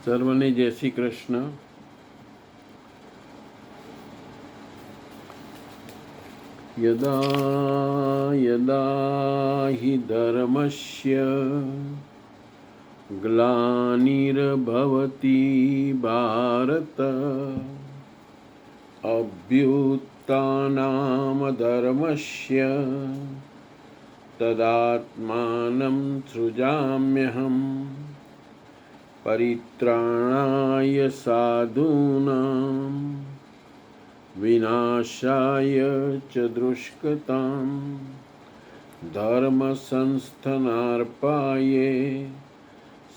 સર્વને જય શ્રી કૃષ્ણ. યદા યદા હિ ધર્મસ્ય ગ્લાનિર્ભવતિ ભારત અભ્યુત્થાનમ ધર્મસ્ય તદાત્માનં સૃજામ્યહમ પરિત્રાણાય સાધૂનાં વિનાશાય ચ દુષ્કૃતાં ધર્મ સંસ્થાનાર્પાયે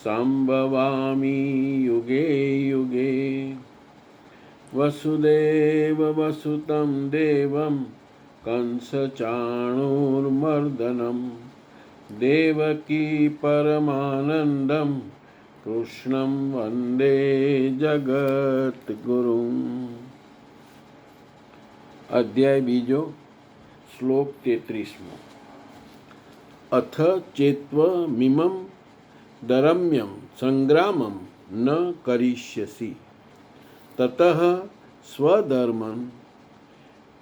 સંભવામિ યુગે યુગે. વસુદેવ વસુતં દેવં કંસ ચાણૂરમર્દનમ દેવકી પરમાનંદમ કૃષ્ણં વંદે જગદ્ગુરું. અધ્યાય બીજો, શ્લોક 33. અથ ચેત્વ મિમં દરમ્યમ સંગ્રામમ ન કરિષ્યસી તતઃ સ્વધર્મં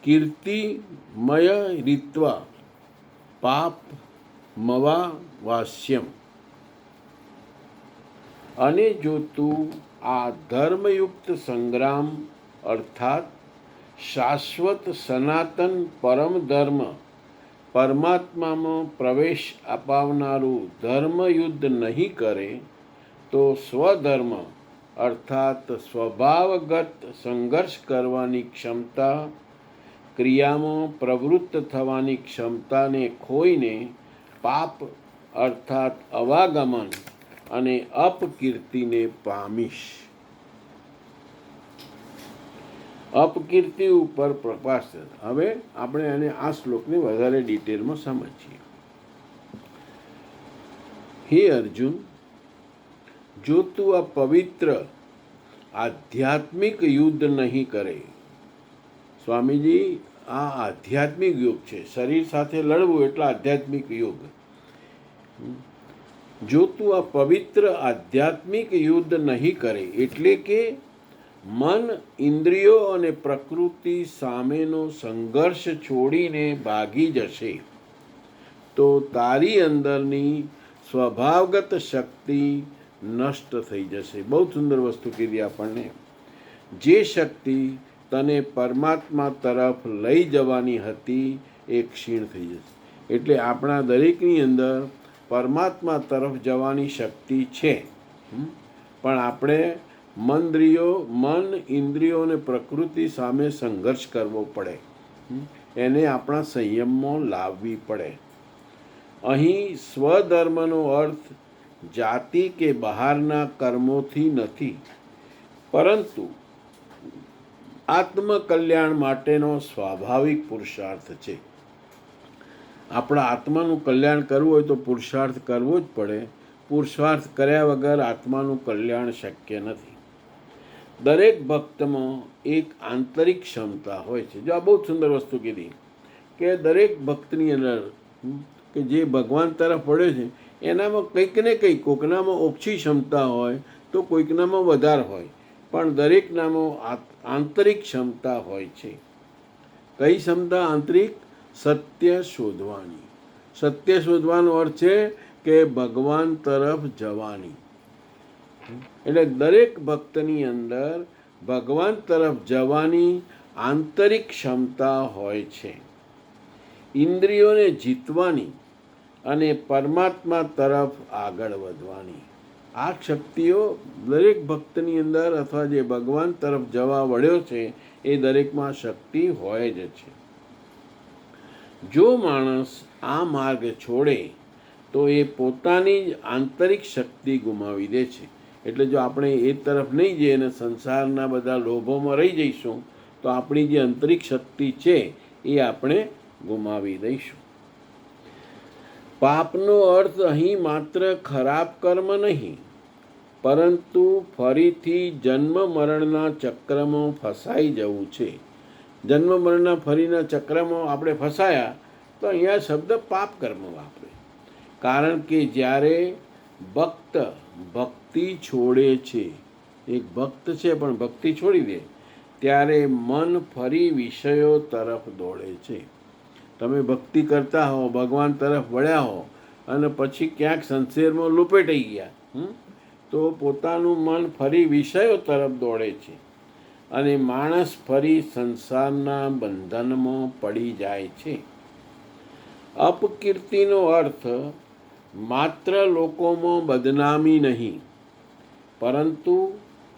કીર્તિમય રીત્વા પાપમવાસ્યમ. અને જો તું આ ધર્મયુક્ત સંગ્રામ અર્થાત શાશ્વત સનાતન પરમ ધર્મ પરમાત્મામાં પ્રવેશ અપાવનારું ધર્મયુદ્ધ નહીં કરે તો સ્વધર્મ અર્થાત સ્વભાવગત સંઘર્ષ કરવાની ક્ષમતા, ક્રિયામાં પ્રવૃત્ત થવાની ક્ષમતાને ખોઈને પાપ અર્થાત અવાગમન અને અપકીર્તિને પામીશ. અપકીર્તિ ઉપર પ્રકાશ. હવે આપણે આને આ શ્લોકને વધારે ડિટેલમાં સમજીએ. હે અર્જુન, જો તું આ પવિત્ર આધ્યાત્મિક યુદ્ધ નહીં કરે. સ્વામીજી, આ આધ્યાત્મિક યુગ છે, શરીર સાથે લડવું એટલે આધ્યાત્મિક યુગ. જો તું આ પવિત્ર આધ્યાત્મિક યુદ્ધ નહીં કરે એટલે કે મન, ઇન્દ્રિયો અને પ્રકૃતિ સામેનો સંઘર્ષ છોડીને ભાગી જશે તો તારી અંદરની સ્વભાવગત શક્તિ નષ્ટ થઈ જશે. બહુ સુંદર વસ્તુ કીધી આપણને. જે શક્તિ તને પરમાત્મા તરફ લઈ જવાની હતી એ ક્ષીણ થઈ જશે. એટલે આપણા દરેકની અંદર પરમાત્મા તરફ જવાની શક્તિ છે, પણ આપણે મન, ઇન્દ્રિયો અને પ્રકૃતિ સામે સંઘર્ષ કરવો પડે. એને આપણા સંયમમાં લાવવી પડે. અહીં સ્વધર્મનો અર્થ જાતિ કે બહારના કર્મોથી નથી, પરંતુ આત્મકલ્યાણ માટેનો સ્વાભાવિક પુરુષાર્થ છે. આપણા આત્માનું કલ્યાણ કરવું હોય તો પુરુષાર્થ કરવો જ પડે. પુરુષાર્થ કર્યા વગર આત્માનું કલ્યાણ શક્ય નથી. દરેક ભક્તમાં એક આંતરિક ક્ષમતા હોય છે. જો આ બહુ સુંદર વસ્તુ કીધી કે દરેક ભક્તની અંદર કે જે ભગવાન તરફ વળે છે એનામાં કંઈક ને કંઈક, કોઈકનામાં ઓછી ક્ષમતા હોય તો કોઈકનામાં વધારે હોય, પણ દરેકનામાં આંતરિક ક્ષમતા હોય છે. કઈ ક્ષમતા આંતરિક? સત્ય શોધવાની. સત્ય શોધવાનો અર્થ છે કે ભગવાન તરફ જવાની. એટલે દરેક ભક્તની અંદર ભગવાન તરફ જવાની આંતરિક ક્ષમતા હોય છે. ઇન્દ્રિયોને જીતવાની અને પરમાત્મા તરફ આગળ વધવાની આ શક્તિઓ દરેક ભક્તની અંદર અથવા જે ભગવાન તરફ જવા વળ્યો છે એ દરેકમાં શક્તિ હોય જ છે. જો માણસ આ માર્ગ છોડે તો એ પોતાની જ આંતરિક શક્તિ ગુમાવી દે છે. એટલે જો આપણે એ તરફ નહીં જઈએ અને સંસારના બધા લોભોમાં રહી જઈશું તો આપણી જે આંતરિક શક્તિ છે એ આપણે ગુમાવી દઈશું. પાપનો અર્થ અહીં માત્ર ખરાબ કર્મ નહીં, પરંતુ ફરીથી જન્મ મરણના ચક્રમાં ફસાઈ જવું છે. જન્મ મરણના ફરીના ચક્રમાં આપણે ફસાયા તો અહીંયા શબ્દ પાપ કર્મ વાપરે. કારણ કે જ્યારે ભક્ત ભક્તિ છોડે છે એક ભક્ત છે પણ ભક્તિ છોડી દે ત્યારે મન ફરી વિષયો તરફ દોડે છે. તમે ભક્તિ કરતા હો, ભગવાન તરફ વળ્યા હો અને પછી ક્યાંક સંસારમાં લપેટાઈ ગયા, તો પોતાનું મન ફરી વિષયો તરફ દોડે છે અને માણસ ફરી સંસારના બંધનમાં પડી જાય છે. અપકીર્તિનો અર્થ માત્ર લોકોમાં બદનામી નહીં, પરંતુ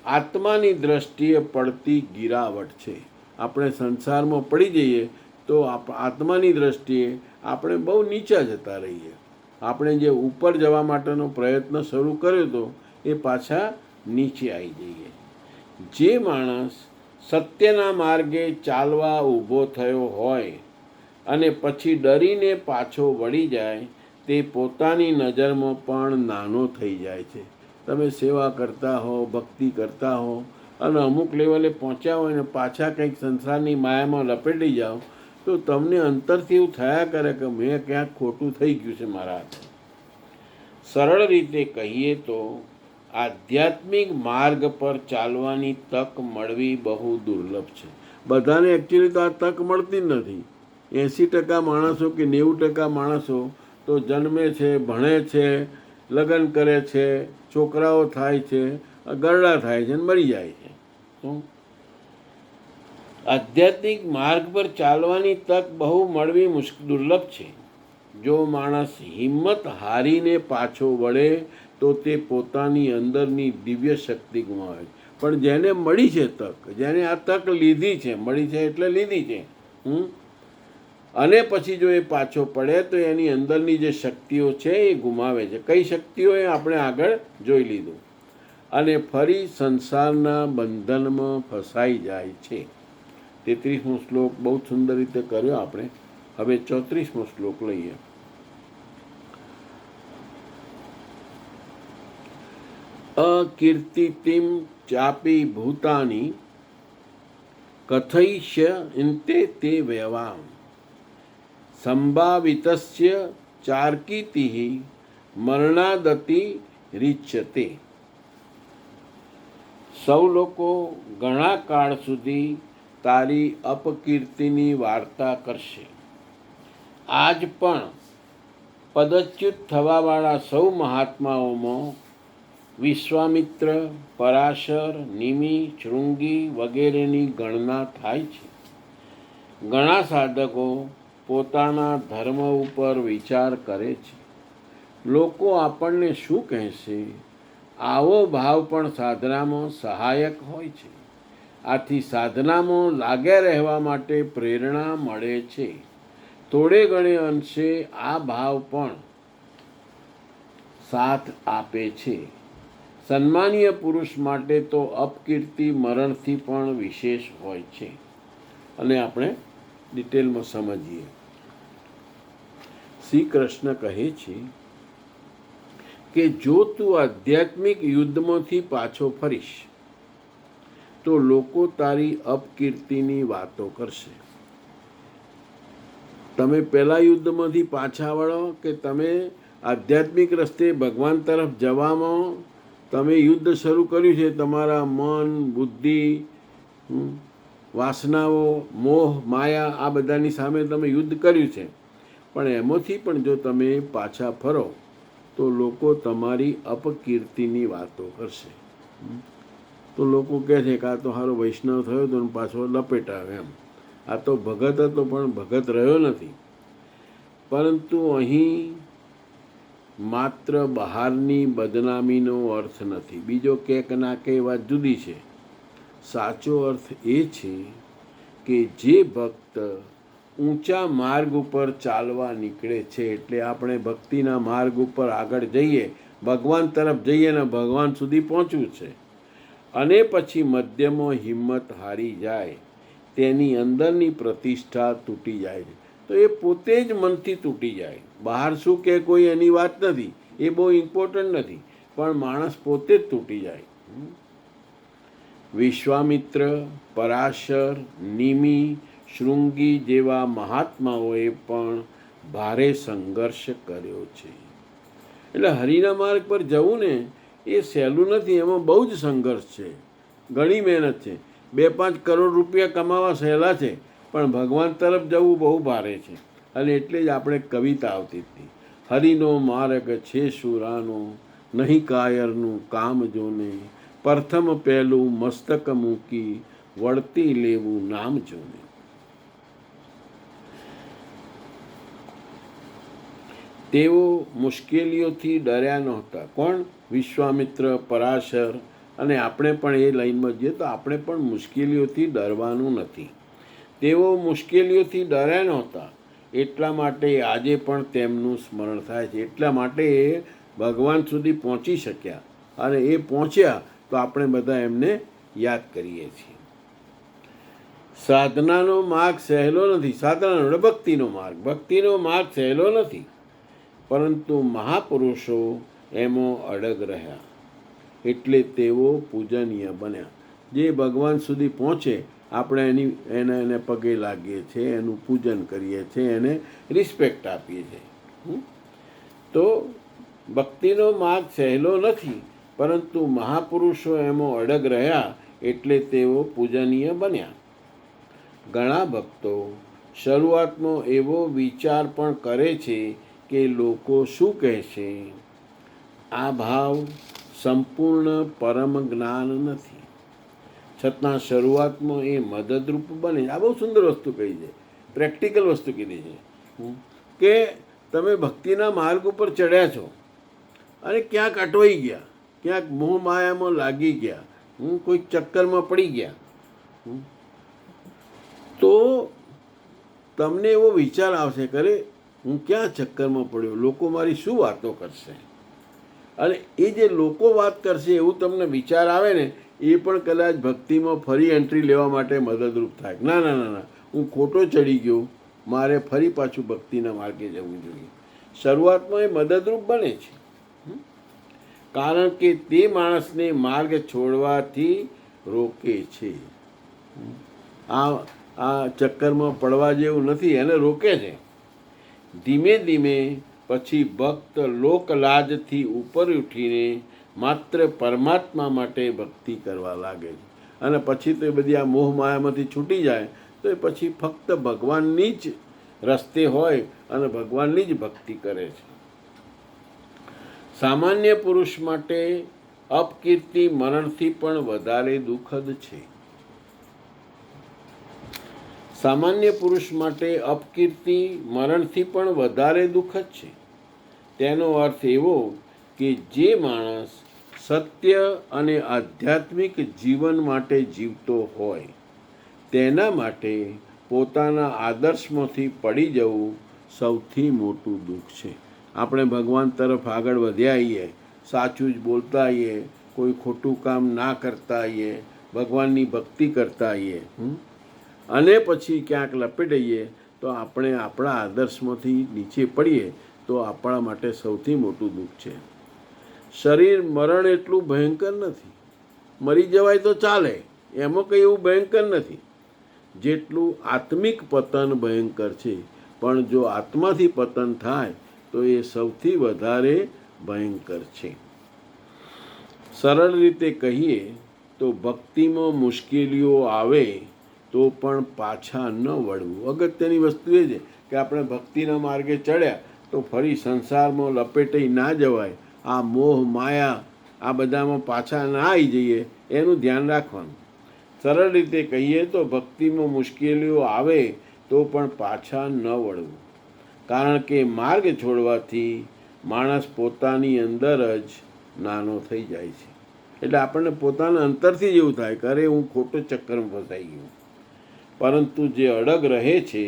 આત્માની દ્રષ્ટિએ પડતી ગિરાવટ છે. આપણે સંસારમાં પડી જઈએ તો આત્માની દ્રષ્ટિએ આપણે બહુ નીચા જતા રહીએ. આપણે જે ઉપર જવા માટેનો પ્રયત્ન શરૂ કર્યો હતો એ પાછા નીચે આવી જઈએ. જે માણસ સત્યના માર્ગે ચાલવા ઊભો થયો હોય અને પછી ડરીને પાછો વળી જાય, તે પોતાની નજરમાં પણ નાનો થઈ જાય છે. તમે સેવા કરતા હો, ભક્તિ કરતા હો અને અમુક લેવલે પહોંચ્યા હોય ને પાછા કંઈક સંસારની માયામાં લપેટી જાઓ, તો તમને અંતરથી એવું થયા કરે કે મેં ક્યાંક ખોટું થઈ ગયું છે મારા હાથે. સરળ રીતે કહીએ તો આધ્યાત્મિક માર્ગ પર ચાલવાની તક મળવી બહુ દુર્લભ છે. બધાને એકચ્યુઅલી તો આ તક મળતી જ નથી. 80% માણસો કે 90% માણસો તો જન્મે છે, ભણે છે, લગ્ન કરે છે, છોકરાઓ થાય છે, ગરડા થાય છે અને મરી જાય છે. શું આધ્યાત્મિક માર્ગ પર ચાલવાની તક બહુ મળવી દુર્લભ છે. જો માણસ હિંમત હારીને પાછો વળે તો તે પોતાની અંદરની દિવ્ય શક્તિ ગુમાવે. પણ જેને મળી છે તક, જેને આ તક લીધી છે, મળી છે એટલે લીધી છે, અને પછી જો એ પાછો પડે તો એની અંદરની જે શક્તિઓ છે એ ગુમાવે છે. કઈ શક્તિઓ એ આપણે આગળ જોઈ લીધું. અને ફરી સંસારના બંધનમાં ફસાઈ જાય છે. 33મો શ્લોક બહુ સુંદર રીતે કર્યો આપણે. હવે 34મો શ્લોક લઈએ. અકીર્તિતિમ ચાપી ભૂતાની કથયિષ્ય ઇન્તે તે વ્યવામ સંભાવિતસ્ય ચાર્કીતિ મરણાદતિ રીચ્યતે. સૌ લોકો ઘણા કાળ સુધી તારી અપકીર્તિની વાર્તા કરશે. આજ પણ પદચ્યુત થવાવાળા સૌ મહાત્માઓમાં વિશ્વામિત્ર, પરાશર, નિમિ, શૃંગી વગેરેની ગણના થાય છે. ઘણા સાધકો પોતાના ધર્મ ઉપર વિચાર કરે છે. લોકો આપણને શું કહેશે, આવો ભાવ પણ સાધનામાં સહાયક હોય છે. આથી સાધનામાં લાગ્યા રહેવા માટે પ્રેરણા મળે છે. થોડે ઘણે અંશે આ ભાવ પણ સાથ આપે છે. સન્માનીય પુરુષ માટે તો અપકીર્તિ મરણથી પણ વિશેષ હોય છે. અને આપણે ડિટેલમાં સમજીએ. શ્રી કૃષ્ણ કહે છે કે જો તું આધ્યાત્મિક યુદ્ધમાંથી પાછો ફરીશ તો લોકો તારી અપકીર્તિની વાતો કરશે. તમે પહેલા યુદ્ધમાંથી પાછા વળો કે તમે આધ્યાત્મિક રસ્તે ભગવાન તરફ જવામાં તમે યુદ્ધ શરૂ કર્યું છે. તમારા મન, બુદ્ધિ, વાસનાઓ, મોહ, માયા આ બધાની સામે તમે યુદ્ધ કર્યું છે. પણ એમાંથી પણ જો તમે પાછા ફરો તો લોકો તમારી અપકીર્તિની વાતો કરશે. તો લોકો કહે છે કે આ તો સારો વૈષ્ણવ થયો તો પાછો લપેટાવે એમ. આ તો ભગત હતો પણ ભગત રહ્યો નથી. પરંતુ અહીં માત્ર બહારની બદનામીનો અર્થ નથી. બીજો કેક ના કે વાત જુદી છે. સાચો અર્થ એ છે કે જે ભક્ત ઊંચા માર્ગ ઉપર ચાલવા નીકળે છે, એટલે આપણે ભક્તિના માર્ગ ઉપર આગળ જઈએ, ભગવાન તરફ જઈએ ને ભગવાન સુધી પહોંચવું છે, અને પછી મધ્યમાં હિંમત હારી જાય, તેની અંદરની પ્રતિષ્ઠા તૂટી જાય છે. તો એ પોતે જ મનથી તૂટી જાય. બહાર શું કે કોઈ એની વાત નથી, એ બહુ ઇમ્પોર્ટન્ટ નથી, પણ માણસ પોતે જ તૂટી જાય. વિશ્વામિત્ર, પરાશર, નિમિ, શૃંગી જેવા મહાત્માઓએ પણ ભારે સંઘર્ષ કર્યો છે. એટલે હરિના માર્ગ પર જવું ને એ સહેલું નથી, એમાં બહુ જ સંઘર્ષ છે, ઘણી મહેનત છે. 2-5 કરોડ રૂપિયા કમાવા સહેલા છે, પણ ભગવાન તરફ જવું બહુ ભારે છે. અને એટલે જ આપણે કવિતા આવતી હતી, હરિનો માર્ગ છે શુરાનો, નહીં કાયરનું કામ જોને, પ્રથમ પહેલું મસ્તક મૂકી, વળતી લેવું નામ જોને. તેઓ મુશ્કેલીઓથી ડર્યા નહોતા. કોણ? વિશ્વામિત્ર, પરાશર. અને આપણે પણ એ લાઈનમાં જઈએ તો આપણે પણ મુશ્કેલીઓથી ડરવાનું નથી. તેઓ મુશ્કેલીઓથી ડર્યા નહોતા, એટલા માટે આજે પણ તેમનું સ્મરણ થાય છે. એટલા માટે એ ભગવાન સુધી પહોંચી શક્યા, અને એ પહોંચ્યા તો આપણે બધા એમને યાદ કરીએ છીએ. સાધનાનો માર્ગ સહેલો નથી. સાધનાનો ભક્તિનો માર્ગ, ભક્તિનો માર્ગ સહેલો નથી, પરંતુ મહાપુરુષો એમાં અડગ રહ્યા, એટલે તેઓ પૂજનીય બન્યા. જે ભગવાન સુધી પહોંચે, આપણે એને પગે લાગીએ છીએ, એનું પૂજન કરીએ છીએ, એને રિસ્પેક્ટ આપીએ છીએ. તો ભક્તિનો માર્ગ સહેલો નથી, પરંતુ મહાપુરુષો એમાં અડગ રહ્યા, એટલે તેઓ પૂજનીય બન્યા. ઘણા ભક્તો શરૂઆતમાં એવો વિચાર પણ કરે છે કે લોકો શું કહેશે. આ ભાવ સંપૂર્ણ પરમ જ્ઞાન નથી, છતાં શરૂઆતમાં એ મદદરૂપ બને. આ બહુ સુંદર વસ્તુ કહી છે, પ્રેક્ટિકલ વસ્તુ કીધી છે કે તમે ભક્તિના માર્ગ ઉપર ચડ્યા છો અને ક્યાંક અટવાઈ ગયા, ક્યાંક મોહ માયામાં લાગી ગયા, કોઈક ચક્કરમાં પડી ગયા, તો તમને એવો વિચાર આવશે કે અરે હું ક્યાં ચક્કરમાં પડ્યો, લોકો મારી શું વાતો કરશે. અને એ જે લોકો વાત કરશે એવું તમને વિચાર આવે ને, એ પણ કદાચ ભક્તિમાં ફરી એન્ટ્રી લેવા માટે મદદરૂપ થાય. ના ના ના ના, હું ખોટો ચડી ગયો, મારે ફરી પાછું ભક્તિના માર્ગે જવું જોઈએ. શરૂઆતમાં એ મદદરૂપ બને છે, કારણ કે તે માણસને માર્ગ છોડવાથી રોકે છે. આ ચક્કરમાં પડવા જેવું નથી, એને રોકે છે. ધીમે ધીમે પછી ભક્ત લોકલાજથી ઉપર ઉઠીને માત્ર પરમાત્મા માટે ભક્તિ કરવા લાગે છે. અને પછી તો એ બધી આ મોહ માયામાંથી છૂટી જાય તો એ પછી ફક્ત ભગવાનની જ રસ્તે હોય અને ભગવાનની જ ભક્તિ કરે છે. સામાન્ય પુરુષ માટે અપકીર્તિ મરણથી પણ વધારે દુઃખદ છે. સામાન્ય પુરુષ માટે અપકીર્તિ મરણથી પણ વધારે દુઃખદ છે. તેનો અર્થ એવો કે જે માણસ સત્ય અને આધ્યાત્મિક જીવન માટે જીવતો હોય, તેના માટે પોતાના આદર્શમાંથી પડી જવું સૌથી મોટું દુઃખ છે. આપણે ભગવાન તરફ આગળ વધ્યા આવીએ, સાચું જ બોલતા આવીએ, કોઈ ખોટું કામ ના કરતા આવીએ, ભગવાનની ભક્તિ કરતા આવીએ, અને પછી ક્યાંક લપેટાઈએ તો આપણે આપણા આદર્શમાંથી નીચે પડીએ તો આપણા માટે સૌથી મોટું દુઃખ છે. શરીર મરણ એટલું ભયંકર નથી, મરી જવાય તો ચાલે, એમાં કંઈ એવું ભયંકર નથી જેટલું આત્મિક પતન ભયંકર છે. પણ જો આત્માથી પતન થાય તો એ સૌથી વધારે ભયંકર છે. સરળ રીતે કહીએ તો ભક્તિમાં મુશ્કેલીઓ આવે તો પણ પાછા ન વળવું. અગત્યની વસ્તુ એ છે કે આપણે ભક્તિના માર્ગે ચડ્યા તો ફરી સંસારમાં લપેટાઈ ના જવાય, આ મોહ માયા આ બધામાં પાછા ના આવી જઈએ, એનું ધ્યાન રાખવાનું. સરળ રીતે કહીએ તો ભક્તિમાં મુશ્કેલીઓ આવે તો પણ પાછા ન વળવું, કારણ કે માર્ગ છોડવાથી માણસ પોતાની અંદર જ નાનો થઈ જાય છે. એટલે આપણને પોતાના અંતરથી જ એવું થાય કે અરે હું ખોટો ચક્કરમાં ફસાઈ ગયો. પરંતુ જે અડગ રહે છે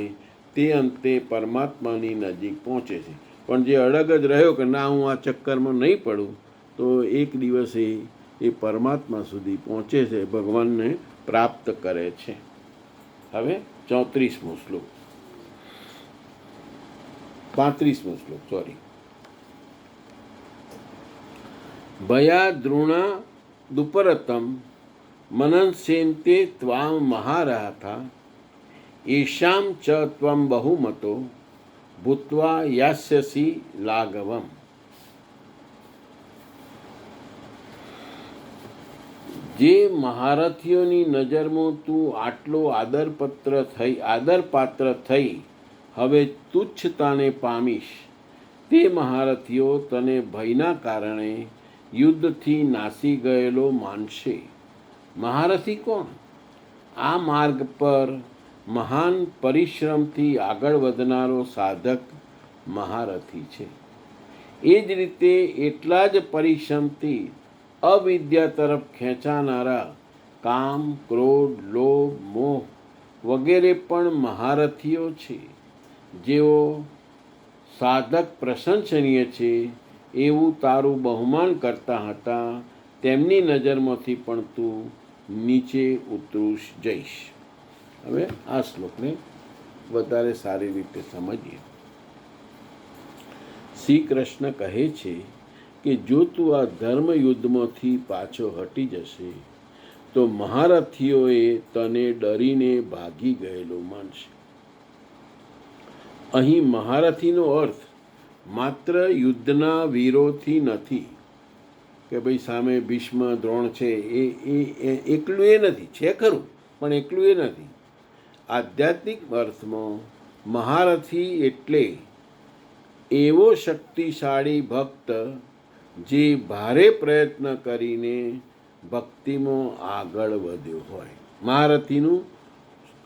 તે અંતે પરમાત્માની નજીક પહોંચે છે. પણ જે અડગ જ રહ્યો કે ના હું આ ચક્કરમાં નહીં પડું, તો એક દિવસે એ પરમાત્મા સુધી પહોંચે છે, ભગવાનને પ્રાપ્ત કરે છે. હવે 34મો શ્લોક, 35મો શ્લોક, સોરી. ભયાદ્રુણા દુપરતમ મનંસ્યન્તે ત્વામ મહારથા એષામ ચ ત્વમ બહુમતો ભૂત્વા યાસ્યસી લાઘવમ. જે મહારથીઓની નજરમાં તું આટલો આદરપાત્ર થઈ હવે તુચ્છતાને પામીશ, તે મહારથીઓ તને ભયના કારણે યુદ્ધથી નાસી ગયેલો માનશે. મહારથી કોણ? આ માર્ગ પર મહાન પરિશ્રમથી આગળ વધનારો સાધક મહારથી છે. એ જ રીતે એટલા જ પરિશ્રમથી અવિદ્યા તરફ ખેંચાનારા કામ, ક્રોધ, લોભ, મોહ વગેરે પણ મહારથીઓ છે. જેઓ સાધક પ્રશંસનીય છે એવું તારું બહુમાન કરતા હતા, તેમની નજરમાંથી પણ તું નીચે જઈશ. હવે આ શ્લોકને વધારે સારી રીતે સમજીએ. શ્રી કૃષ્ણ કહે છે કે જો તું આ ધર્મયુદ્ધમાંથી પાછો હટી જશે તો મહારથીઓએ તને ડરીને ભાગી ગયેલો માનશે. અહીં મહારથીનો અર્થ માત્ર યુદ્ધના વીરોથી નથી કે ભાઈ સામે ભીષ્મ, દ્રોણ છે એ એકલું એ નથી, છે ખરું પણ એકલું એ નથી. આધ્યાત્મિક અર્થમાં મહારથી એટલે એવો શક્તિશાળી ભક્ત જે ભારે પ્રયત્ન કરીને ભક્તિમાં આગળ વધ્યો હોય. મહારથીનું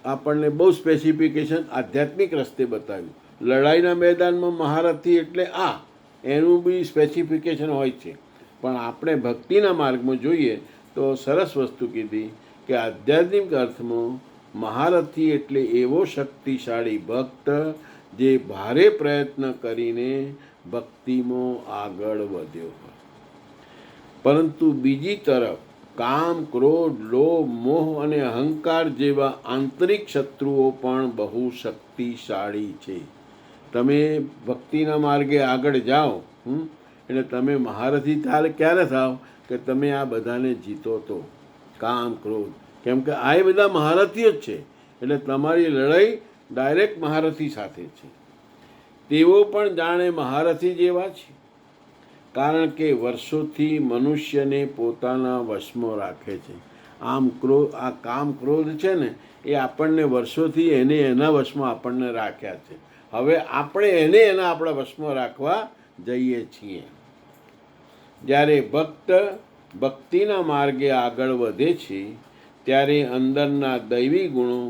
આપણને બહુ સ્પેસિફિકેશન આધ્યાત્મિક રસ્તે બતાવ્યું. લડાઈના મેદાનમાં મહારથી એટલે એનું બી સ્પેસિફિકેશન હોય છે, પણ આપણે ભક્તિના માર્ગમાં જોઈએ તો સરસ વસ્તુ કીધી કે આધ્યાત્મિક અર્થમાં મહારથી એટલે એવો શક્તિશાળી ભક્ત જે ભારે પ્રયત્ન કરીને ભક્તિમાં આગળ વધ્યો હોય. પરંતુ બીજી તરફ કામ, ક્રોધ, લોભ, મોહ અને અહંકાર જેવા આંતરિક શત્રુઓ પણ બહુ શક્તિશાળી છે. તમે ભક્તિના માર્ગે આગળ જાઓ એટલે તમે મહારથી ક્યારે થાવ કે તમે આ બધાને જીતો તો. કામ, ક્રોધ, કેમ કે આ બધા મહારથીઓ જ છે એટલે તમારી લડાઈ ડાયરેક્ટ મહારથી સાથે છે. તેઓ પણ જાણે મહારથી જેવા છે, કારણ કે વર્ષોથી મનુષ્યને પોતાના વશમાં રાખે છે. આ કામ, ક્રોધ છે ને એ આપણને વર્ષોથી એના વશમાં આપણને રાખ્યા છે. હવે આપણે એના આપણા વશમાં રાખવા જઈએ છીએ. જ્યારે ભક્ત ભક્તિના માર્ગે આગળ વધે છે ત્યારે અંદરના દૈવી ગુણો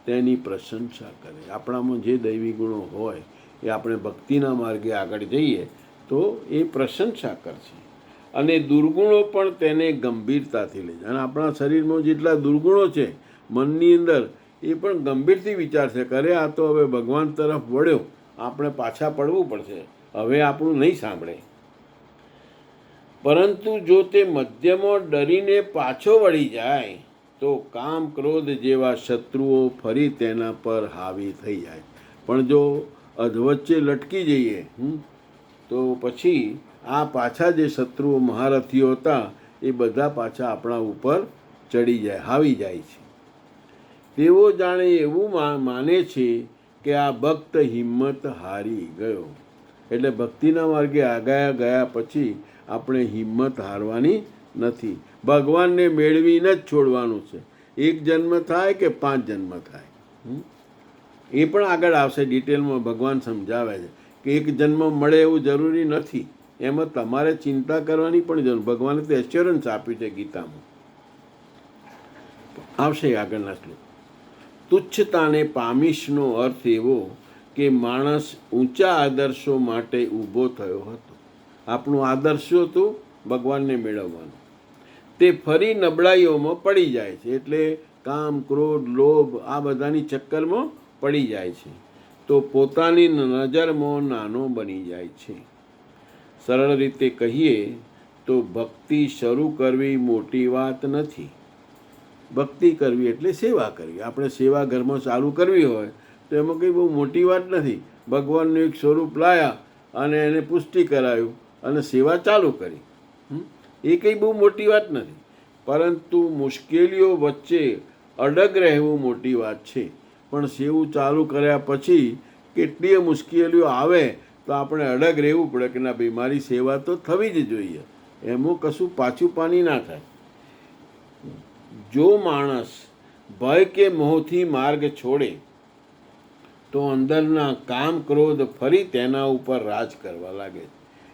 તેની પ્રશંસા કરે. આપણામાં જે દૈવી ગુણો હોય એ આપણે ભક્તિના માર્ગે આગળ જઈએ તો એ પ્રશંસા કરશે, અને દુર્ગુણો પણ તેને ગંભીરતાથી લે છે. અને આપણા શરીરમાં જેટલા દુર્ગુણો છે મનની અંદર એ પણ ગંભીરથી વિચારશે કે અરે આ તો હવે ભગવાન તરફ વળ્યો, આપણે પાછા પડવું પડશે, હવે આપણું નહીં સાંભળે. પરંતુ જો તે મધ્યમાં ડરીને પાછો વળી જાય તો કામ, ક્રોધ જેવા શત્રુઓ ફરી તેના પર હાવી થઈ જાય. પણ જો અધવચ્ચે લટકી જઈએ તો પછી આ પાછા જે શત્રુઓ મહારથીઓ હતા એ બધા પાછા આપણા ઉપર ચડી જાય, હાવી જાય છે. તેઓ જાણે એવું માને છે કે આ ભક્ત હિંમત હારી ગયો. એટલે ભક્તિના માર્ગે આગળ ગયા પછી આપણે હિંમત હારવાની નથી. ભગવાનને મેળવીને જ છોડવાનું છે. 1 જન્મ થાય કે 5 જન્મ થાય એ પણ આગળ આવશે. ડિટેલમાં ભગવાન સમજાવે છે કે 1 જન્મ મળે એવું જરૂરી નથી. એમાં તમારે ચિંતા કરવાની પણ જરૂર. ભગવાને તો એશ્યોરન્સ આપ્યું છે ગીતામાં. આવશે આગળના શ્લોક. તુચ્છતાને પામીશનો અર્થ એવો કે માણસ ઊંચા આદર્શો માટે ઊભો થયો હતો. આપણું આદર્શ હતું ભગવાનને મેળવવાનું. તે ફરી નબળાઈઓમાં પડી જાય છે. એટલે કામ, ક્રોધ, લોભ આ બધાની ચક્કરમાં પડી જાય છે તો પોતાની નજરમાં નાનો બની જાય છે. સરળ રીતે કહીએ તો ભક્તિ શરૂ કરવી મોટી વાત નથી. ભક્તિ કરવી એટલે સેવા કરવી. આપણે સેવા ઘરમાં ચાલુ કરવી હોય તો એમાં કંઈ બહુ મોટી વાત નથી. ભગવાનનું એક સ્વરૂપ લાયા અને એને પુષ્ટિ કરાયું અને સેવા ચાલુ કરી, એ કંઈ બહુ મોટી વાત નથી. પરંતુ મુશ્કેલીઓ વચ્ચે અડગ રહેવું મોટી વાત છે. પણ સેવું ચાલુ કર્યા પછી કેટલીય મુશ્કેલીઓ આવે તો આપણે અડગ રહેવું પડે કે ના ભાઈ મારી સેવા તો થવી જ જોઈએ, એમાં કશું પાછું પાની ના થાય. જો માણસ ભય કે મોહથી માર્ગ છોડે તો અંદરના કામ ક્રોધ ફરી તેના ઉપર રાજ કરવા લાગે.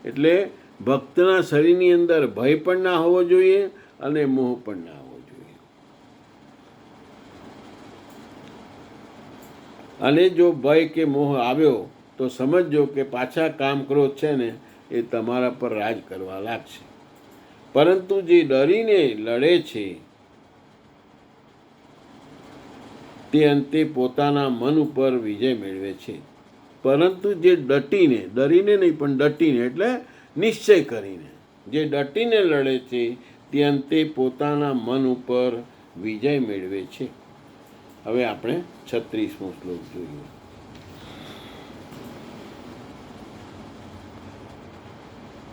એટલે ભક્તના શરીરની અંદર ભય પણ ના હોવો જોઈએ અને મોહ પણ ના હોવો જોઈએ. અને જો ભય કે મોહ આવ્યો તો સમજજો કે પાછા કામ ક્રોધ છે ને એ તમારા પર રાજ કરવા લાગશે. પરંતુ જે ડરીને લડે છે તે અંતે પોતાના મન ઉપર વિજય મેળવે છે. પરંતુ જે ડરીને નહીં પણ ડટીને એટલે નિશ્ચય કરીને જે ડટીને લડે છે તે અંતે પોતાના મન ઉપર વિજય મેળવે છે. હવે આપણે 36મો શ્લોક જોઈએ.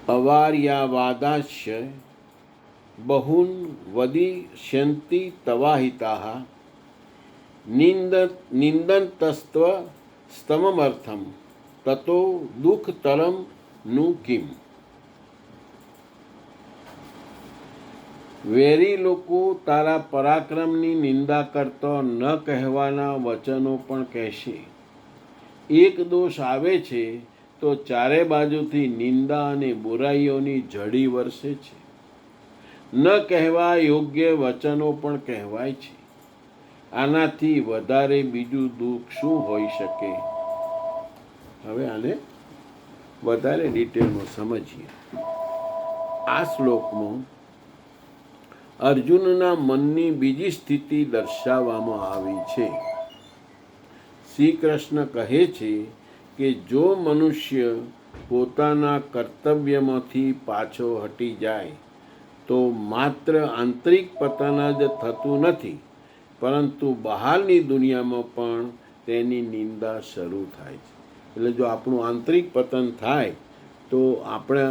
અવાર્યાવાદાશ્ય બહૂન વદિષ્યન્તિ તવાહિતાઃ નિંદन्तસ્ત્વ સ્તમમર્થમ તતો દુઃખતરમ નું કિમ. વેરી લોકો તારા પરાક્રમની નિંદા કરતો ન કહેવાના વચનો પણ કહેશે. એક દોષ આવે છે તો ચારે બાજુથી નિંદા અને બુરાઈઓની ઝડી વરસે છે. ન કહેવા યોગ્ય વચનો પણ કહેવાય છે. આનાથી વધારે બીજું દુઃખ શું હોઈ શકે? હવે આને વધારે ડિટેલમાં સમજીએ. આ શ્લોકમાં અર્જુનના મનની બીજી સ્થિતિ દર્શાવવામાં આવી છે. શ્રી કૃષ્ણ કહે છે કે જો મનુષ્ય પોતાના કર્તવ્યમાંથી પાછો હટી જાય તો માત્ર આંતરિક પતન જ થતું નથી, પરંતુ બહારની દુનિયામાં પણ તેની નિંદા શરૂ થાય છે. એટલે જો આપણું આંતરિક પતન થાય તો આપણે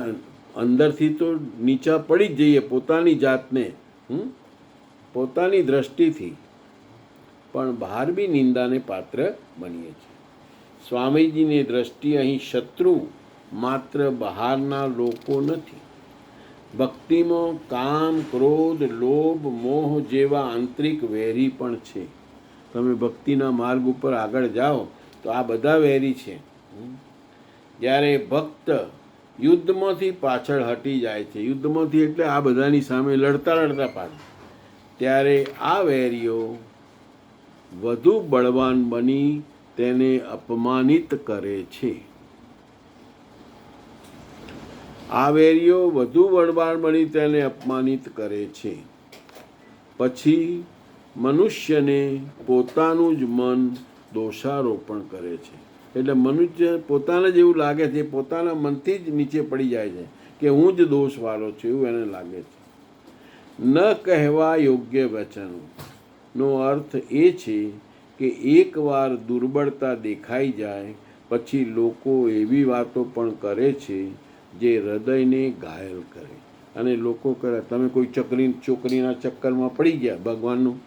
અંદરથી તો નીચા પડી જ જઈએ પોતાની જાતને, પોતાની દ્રષ્ટિથી, પણ બહાર બી નિંદાને પાત્ર બનીએ છીએ. સ્વામીજીની દ્રષ્ટિ અહીં શત્રુ માત્ર બહારના લોકો નથી. ભક્તિમાં કામ ક્રોધ લોભ મોહ જેવા આંતરિક વેરી પણ છે. તમે ભક્તિના માર્ગ ઉપર આગળ જાઓ તો આ બધા વેરી છે. જ્યારે ભક્ત યુદ્ધમાંથી પાછળ હટી જાય છે, યુદ્ધમાંથી એટલે આ બધાની સામે લડતા પાછળ, ત્યારે આ વેરીઓ વધુ બળવાન બની તેને અપમાનિત કરે છે. આ વેરીઓ વધુ બળવાન બની તેને અપમાનિત કરે છે. પછી મનુષ્યને પોતાનું જ મન દોષારોપણ કરે છે. એટલે મનુષ્ય પોતાને જ એવું લાગે છે, પોતાના મનથી જ નીચે પડી જાય છે કે હું જ દોષવાળો છું, એવું એને લાગે છે. ન કહેવા યોગ્ય વચનો અર્થ એ છે કે એકવાર દુર્બળતા દેખાઈ જાય પછી લોકો એવી વાતો પણ કરે છે જે હૃદયને ઘાયલ કરે. અને લોકો કરે, તમે કોઈ છોકરીના ચક્કરમાં પડી ગયા, ભગવાનનું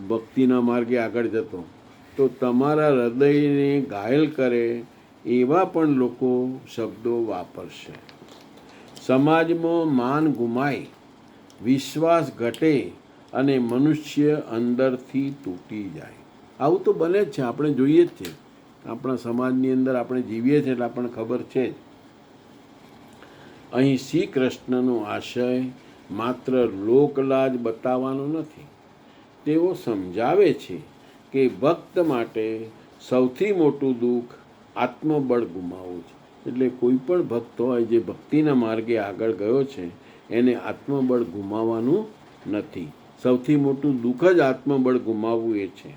ભક્તિના માર્ગે આગળ જતો, તો તમારા હૃદયને ઘાયલ કરે એવા પણ લોકો શબ્દો વાપરશે. સમાજમાં માન ગુમાય, વિશ્વાસ ઘટે અને મનુષ્ય અંદરથી તૂટી જાય. આવું તો બને જ છે, આપણે જોઈએ જ છે. આપણા સમાજની અંદર આપણે જીવીએ છીએ એટલે આપણને ખબર છે જ. અહીં શ્રી કૃષ્ણનો આશય માત્ર લોકલાજ બતાવવાનો નથી. તેઓ સમજાવે છે કે ભક્ત માટે સૌથી મોટું દુઃખ આત્મબળ ગુમાવવું છે. એટલે કોઈ પણ ભક્ત હોય જે ભક્તિના માર્ગે આગળ ગયો છે એને આત્મબળ ગુમાવવાનું નથી. સૌથી મોટું દુઃખ જ આત્મબળ ગુમાવવું એ છે.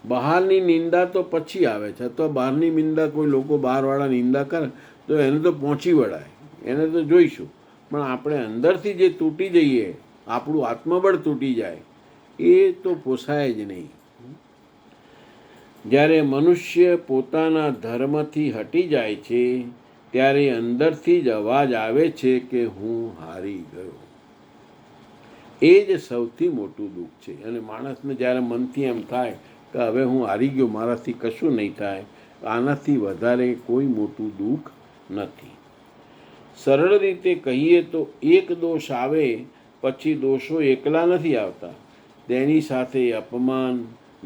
બહારની નિંદા તો પછી આવે છે, અથવા બહારની નિંદા કોઈ લોકો બહારવાળા નિંદા કરે તો એને તો પહોંચી વળાય, એને તો જોઈશું. પણ આપણે અંદરથી જે તૂટી જઈએ, આપણું આત્મબળ તૂટી જાય, એ તો પોસાય જ નહીં. જ્યારે મનુષ્ય પોતાના ધર્મથી હટી જાય છે ત્યારે અંદરથી જ અવાજ આવે છે કે હું હારી ગયો. એ જ સૌથી મોટું દુઃખ છે. અને માણસને જ્યારે મનથી એમ થાય કે હવે હું હારી ગયો, મારાથી કશું નહીં થાય, આનાથી વધારે કોઈ મોટું દુઃખ નથી. સરળ રીતે કહીએ તો એક દોષ આવે પછી દોષો એકલા નથી આવતા, તેની સાથે અપમાન,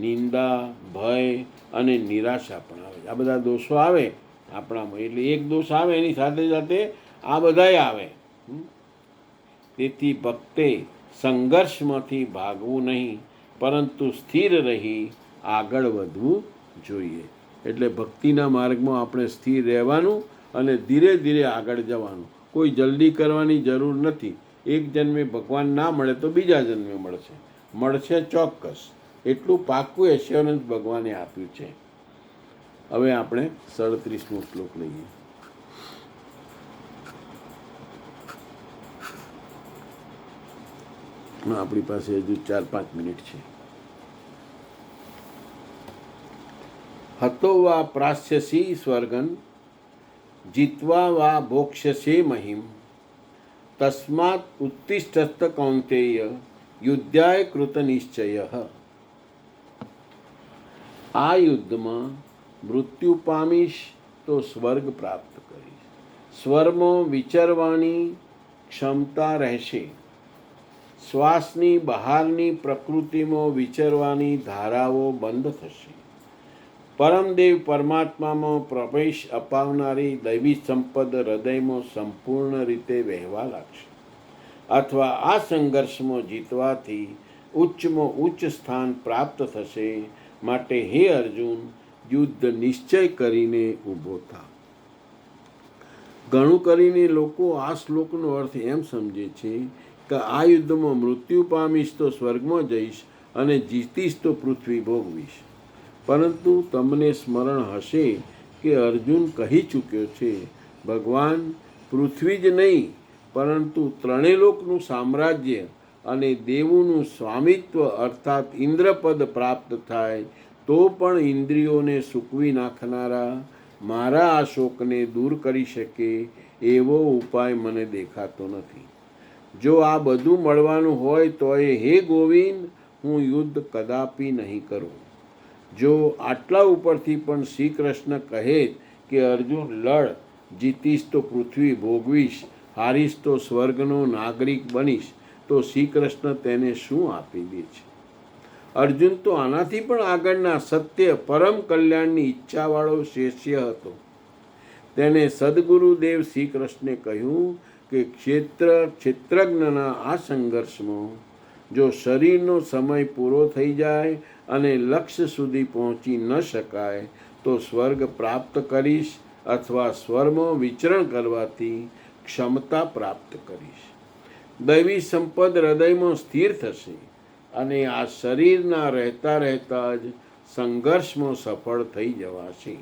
નિંદા, ભય અને નિરાશા પણ આવે. આ બધા દોષો આવે આપણામાં. એટલે એક દોષ આવે એની સાથે સાથે આ બધાય આવે. તેથી ભક્તે સંઘર્ષમાંથી ભાગવું નહીં, પરંતુ સ્થિર રહી આગળ વધવું જોઈએ. એટલે ભક્તિના માર્ગમાં આપણે સ્થિર રહેવાનું અને ધીરે ધીરે આગળ જવાનું. કોઈ જલ્દી કરવાની જરૂર નથી. એક જન્મે ભગવાન ના મળે તો બીજા જન્મે મળશે ચોક્કસ. એટલું પાક્કું એશ્યોરન્સ ભગવાને આપ્યું છે. હવે આપણે 37મો શ્લોક લઈએ. આપણી પાસે હજુ 4-5 મિનિટ છે. હતો વા પ્રાસ્યસી સ્વર્ગન જીત્વા વા ભોક્ષ્યસે મહિમ તસ્માત ઉત્તિષ્ઠસ્ત કૌંતેય યુદ્ધાય કૃત નિશ્ચય. આ યુદ્ધમાં મૃત્યુ પામીશ તો સ્વર્ગ પ્રાપ્ત કરીશ. સ્વરમાં વિચરવાની ક્ષમતા રહેશે. શ્વાસની બહારની પ્રકૃતિમાં વિચરવાની ધારાઓ બંધ થશે. પરમદેવ પરમાત્મામાં પ્રવેશ અપાવનારી દૈવી સંપદ હૃદયમાં સંપૂર્ણ રીતે વહેવા લાગશે. અથવા આ સંઘર્ષમાં જીતવાથી ઉચ્ચમાં ઉચ્ચ સ્થાન પ્રાપ્ત થશે. માટે હે અર્જુન, યુદ્ધ નિશ્ચય કરીને ઊભો થા. ઘણું કરીને લોકો આ શ્લોકનો અર્થ એમ સમજે છે કે આ યુદ્ધમાં મૃત્યુ પામીશ તો સ્વર્ગમાં જઈશ અને જીતીશ તો પૃથ્વી ભોગવીશ. પરંતુ તમને સ્મરણ હશે કે અર્જુન કહી ચૂક્યો છે, ભગવાન પૃથ્વી જ નહીં પરંતુ ત્રણેય લોકનું સામ્રાજ્ય અને દેવોનું સ્વામિત્વ અર્થાત ઇન્દ્રપદ પ્રાપ્ત થાય તો પણ ઇન્દ્રિયોને સૂકવી નાખનારા મારા આ શોકને દૂર કરી શકે એવો ઉપાય મને દેખાતો નથી. જો આ બધું મળવાનું હોય તો હે ગોવિંદ, હું યુદ્ધ કદાપી નહીં કરું. જો આટલા ઉપરથી પણ શ્રી કૃષ્ણ કહે કે અર્જુન લડ, જીતીશ તો પૃથ્વી ભોગવીશ, હારીશ તો સ્વર્ગનો નાગરિક બનીશ, તો શ્રી કૃષ્ણ તેને શું આપી દે છે? અર્જુન તો આનાથી પણ આગળના સત્ય પરમ કલ્યાણની ઈચ્છાવાળો શિષ્ય હતો. તેને સદગુરુદેવ શ્રી કૃષ્ણે કહ્યું કે ક્ષેત્રજ્ઞના આ સંઘર્ષમાં જો શરીરનો સમય પૂરો થઈ જાય અને લક્ષ્ય સુધી પહોંચી ન શકાય તો સ્વર્ગ પ્રાપ્ત કરીશ અથવા સ્વરમાં વિચરણ કરવાથી ક્ષમતા પ્રાપ્ત કરીશ. દૈવી સંપદ હૃદયમાં સ્થિર થશે અને આ શરીરના રહેતા રહેતા જ સંઘર્ષમાં સફળ થઈ જવાશે.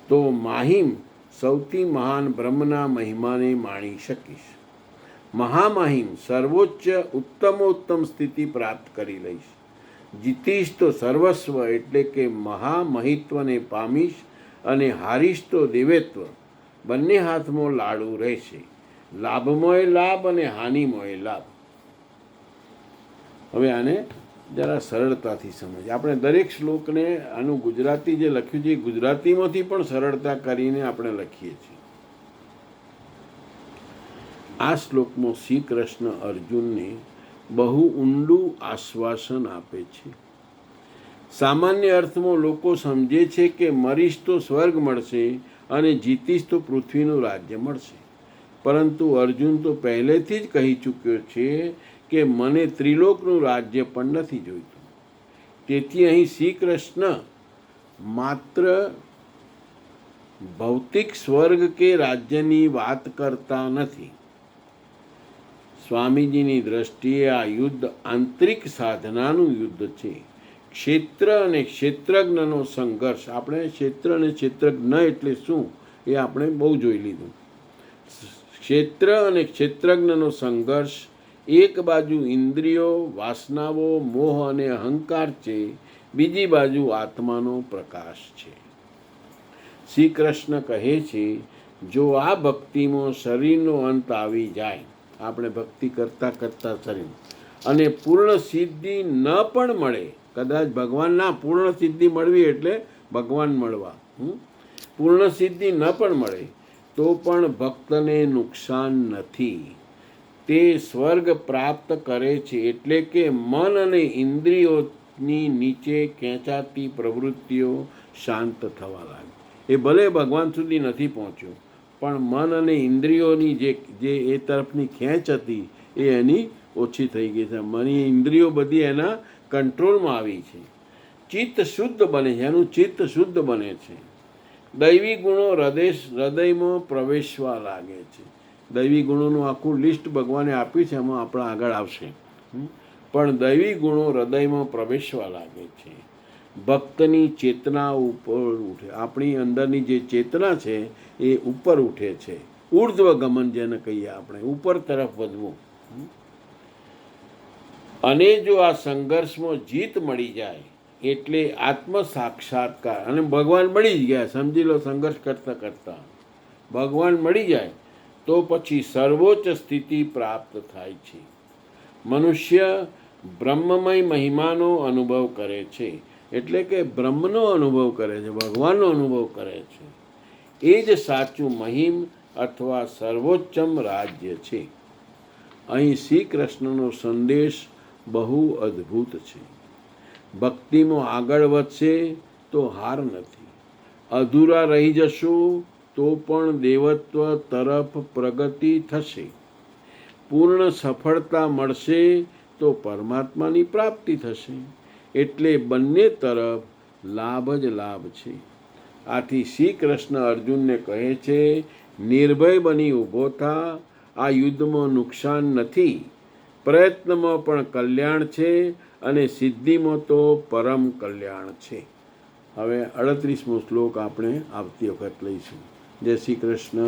તો માહિમ સૌથી મહાન બ્રહ્મના મહિમાને માણી શકીશ. મહામહિમ સર્વોચ્ચ ઉત્તમોત્તમ સ્થિતિ પ્રાપ્ત કરી લઈશ. જીતીશ તો સર્વસ્વ એટલે કે મહામહિત્વને પામીશ અને હારીશ તો દેવેત્વ. બંને હાથમાં લાડુ રહેશે, લાભમોય લાભ અને હાનિમોય લાભ. હવે આને જરા સરળતાથી સમજ. આપણે દરેક શ્લોકને આનું ગુજરાતી જે લખ્યું છે ગુજરાતીમાંથી પણ સરળતા કરીને આપણે લખીએ છીએ. આ શ્લોકમાં શ્રી કૃષ્ણ અર્જુનને બહુ ઊંડું આશ્વાસન આપે છે. સામાન્ય અર્થમાં લોકો સમજે છે કે મરીશ તો સ્વર્ગ મળશે અને જીતીશ તો પૃથ્વીનું રાજ્ય મળશે. પરંતુ અર્જુન તો પહેલેથી જ કહી ચૂક્યો છે કે મને ત્રિલોકનું રાજ્ય પણ નથી જોઈતું. તેથી અહીં શ્રી કૃષ્ણ માત્ર ભૌતિક સ્વર્ગ કે રાજ્યની વાત કરતા નથી. સ્વામીજીની દ્રષ્ટિએ આ યુદ્ધ આંતરિક સાધનાનું યુદ્ધ છે. ક્ષેત્ર અને ક્ષેત્રજ્ઞનો સંઘર્ષ. આપણે ક્ષેત્ર અને ક્ષેત્રજ્ઞ એટલે શું એ આપણે બહુ જોઈ લીધું. ક્ષેત્ર અને ક્ષેત્રજ્ઞનો સંઘર્ષ. એક બાજુ ઇન્દ્રિયો, વાસનાઓ, મોહ અને અહંકાર છે, બીજી બાજુ આત્માનો પ્રકાશ છે. શ્રી કૃષ્ણ કહે છે, જો આ ભક્તિમાં શરીરનો અંત આવી જાય, આપણે ભક્તિ કરતાં કરતાં શરીર અને પૂર્ણ સિદ્ધિ ન પણ મળે, કદાચ ભગવાનના પૂર્ણ સિદ્ધિ મળવી એટલે ભગવાન મળવા, પૂર્ણ સિદ્ધિ ન પણ મળે તો પણ ભક્તને નુકસાન નથી. તે સ્વર્ગ પ્રાપ્ત કરે છે. એટલે કે મન અને ઇન્દ્રિયોની નીચે ખેંચાતી પ્રવૃત્તિઓ શાંત થવા લાગે. એ ભલે ભગવાન સુધી નથી પહોંચ્યો, પણ મન અને ઇન્દ્રિયોની જે એ તરફની ખેંચ હતી એ એની ઓછી થઈ ગઈ છે. મની ઇન્દ્રિયો બધી એના કંટ્રોલમાં આવી છે. ચિત્ત શુદ્ધ બને છે, એનું ચિત્ત શુદ્ધ બને છે. દૈવી ગુણો હૃદયમાં પ્રવેશવા લાગે છે. દૈવી ગુણોનું આખું લિસ્ટ ભગવાને આપ્યું છે, એમાં આપણા આગળ આવશે. પણ દૈવી ગુણો હૃદયમાં પ્રવેશવા લાગે છે. ભક્તની ચેતના ઉપર ઉઠે. આપણી અંદરની જે ચેતના છે એ ઉપર ઉઠે છે. ઉર્ધ્વ ગમન જેને કહીએ આપણે, ઉપર તરફ વધવું. અને જો આ સંઘર્ષમાં જીત મળી જાય એટલે આત્મ સાક્ષાત્કાર, અને ભગવાન મળી જ ગયા, સમજી લો. સંઘર્ષ કરતા કરતા ભગવાન મળી જાય તો પછી સર્વોચ્ચ સ્થિતિ પ્રાપ્ત થાય છે. મનુષ્ય બ્રહ્મમય મહિમાનો અનુભવ કરે છે. એટલે કે બ્રહ્મનો અનુભવ કરે છે, ભગવાનનો અનુભવ કરે છે. એ જ સાચું મહિમ અથવા સર્વોચ્ચમ રાજ્ય છે. અહીં શ્રી કૃષ્ણનો સંદેશ બહુ અદ્ભુત છે. ભક્તિમાં આગળ વધશે તો હાર નથી. અધૂરા રહી જશો તો પણ દેવત્વ તરફ પ્રગતિ થશે. પૂર્ણ સફળતા મળશે તો પરમાત્માની પ્રાપ્તિ થશે. એટલે બંને તરફ લાભ જ લાભ છે. આથી શ્રી કૃષ્ણ અર્જુનને કહે છે, નિર્ભય બની ઊભો થા. આ યુદ્ધમાં નુકસાન નથી, પ્રયત્નમાં પણ કલ્યાણ છે, અને સિદ્ધિમાં તો પરમ કલ્યાણ છે. હવે 38મો શ્લોક આપણે આવતી વખત લઈશું. જય શ્રી કૃષ્ણ.